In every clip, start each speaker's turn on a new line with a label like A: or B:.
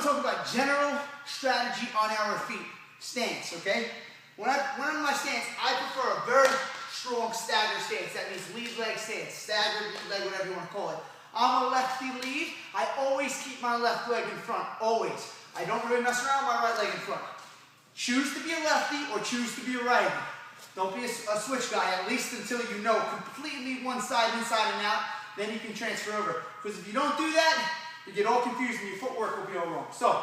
A: want to talk about general strategy on our feet. Stance, okay? When I'm in my stance, I prefer a very strong stagger stance. That means lead leg stance, stagger, lead leg, whatever you want to call it. I'm a lefty lead. I always keep my left leg in front, always. I don't really mess around with my right leg in front. Choose to be a lefty or choose to be a righty. Don't be a switch guy, at least until you know completely one side, inside and out. Then you can transfer over. Because if you don't do that, you get all confused and your footwork will be all wrong. So,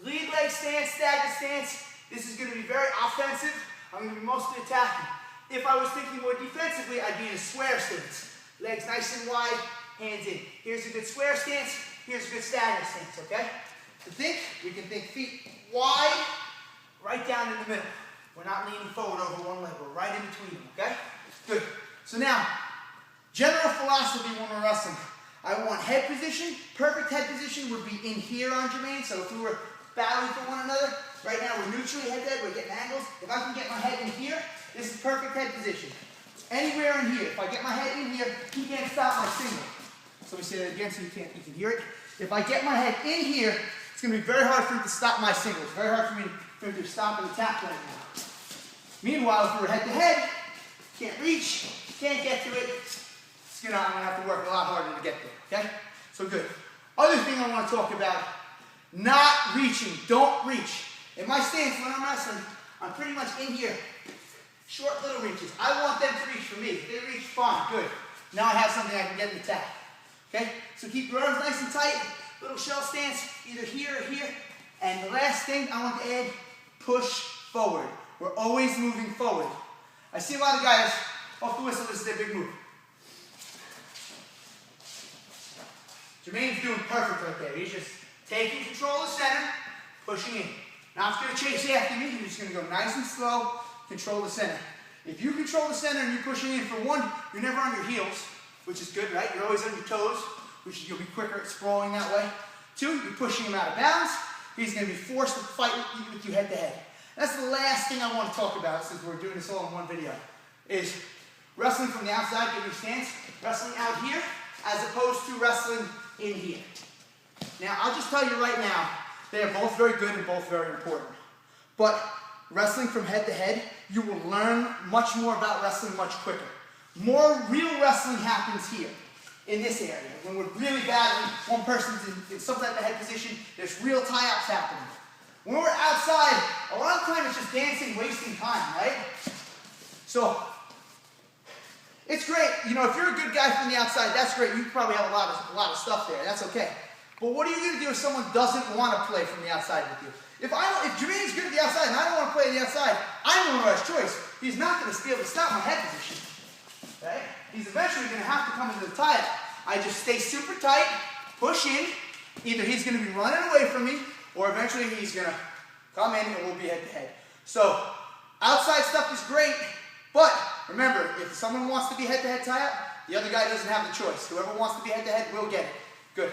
A: lead leg stance, stagger stance. This is going to be very offensive. I'm going to be mostly attacking. If I was thinking more defensively, I'd be in a square stance. Legs nice and wide, hands in. Here's a good square stance. Here's a good stagger stance, okay? To think, we can think feet wide, right down in the middle. We're not leaning forward over one leg. We're right in between them, okay? Good. So now, general philosophy when we're wrestling. I want head position. Perfect head position would be in here on Jermaine. So if we were battling for one another, right now we're neutrally head to head. We're getting angles. If I can get my head in here, this is perfect head position. Anywhere in here. If I get my head in here, he can't stop my single. So we say that again so you can hear it. If I get my head in here, it's going to be very hard for him to stop my single. It's very hard for him to stop and attack right now. Meanwhile, if we were head to head, can't reach, can't get to it, I'm going to have to work a lot harder to get there, okay? So good. Other thing I want to talk about, not reaching. Don't reach. In my stance, when I'm wrestling, I'm pretty much in here. Short little reaches. I want them to reach for me. If they reach, fine, good. Now I have something I can get in attack. Okay? So keep your arms nice and tight. Little shell stance, either here or here. And the last thing I want to add, push forward. We're always moving forward. I see a lot of guys, off the whistle, this is their big move. Jermaine's doing perfect right there. He's just taking control of the center, pushing in. Now I'm going to chase after me. You're just going to go nice and slow, control the center. If you control the center and you're pushing in, for one, you're never on your heels, which is good, right? You're always on your toes, which is, you'll be quicker at sprawling that way. Two, you're pushing him out of bounds. He's going to be forced to fight with you head to head. That's the last thing I want to talk about, since we're doing this all in one video, is wrestling from the outside, get your stance, wrestling out here, as opposed to wrestling in here. Now, I'll just tell you right now, they are both very good and both very important. But wrestling from head to head, you will learn much more about wrestling much quicker. More real wrestling happens here, in this area. When we're really battling, one person's in some type of head position, there's real tie-ups happening. When we're outside, a lot of the time it's just dancing, wasting time, right? So, it's great. You know, if you're a good guy from the outside, that's great. You probably have a lot of stuff there. That's okay. But what are you going to do if someone doesn't want to play from the outside with you? If Jermaine's good at the outside and I don't want to play the outside, I'm the right choice. He's not going to be able to stop my head position. Okay? He's eventually going to have to come into the tie-up. I just stay super tight, push in. Either he's going to be running away from me, or eventually he's going to come in and we'll be head to head. So, outside stuff is great, but remember, if someone wants to be head to head tie-up, the other guy doesn't have the choice. Whoever wants to be head to head will get it. Good.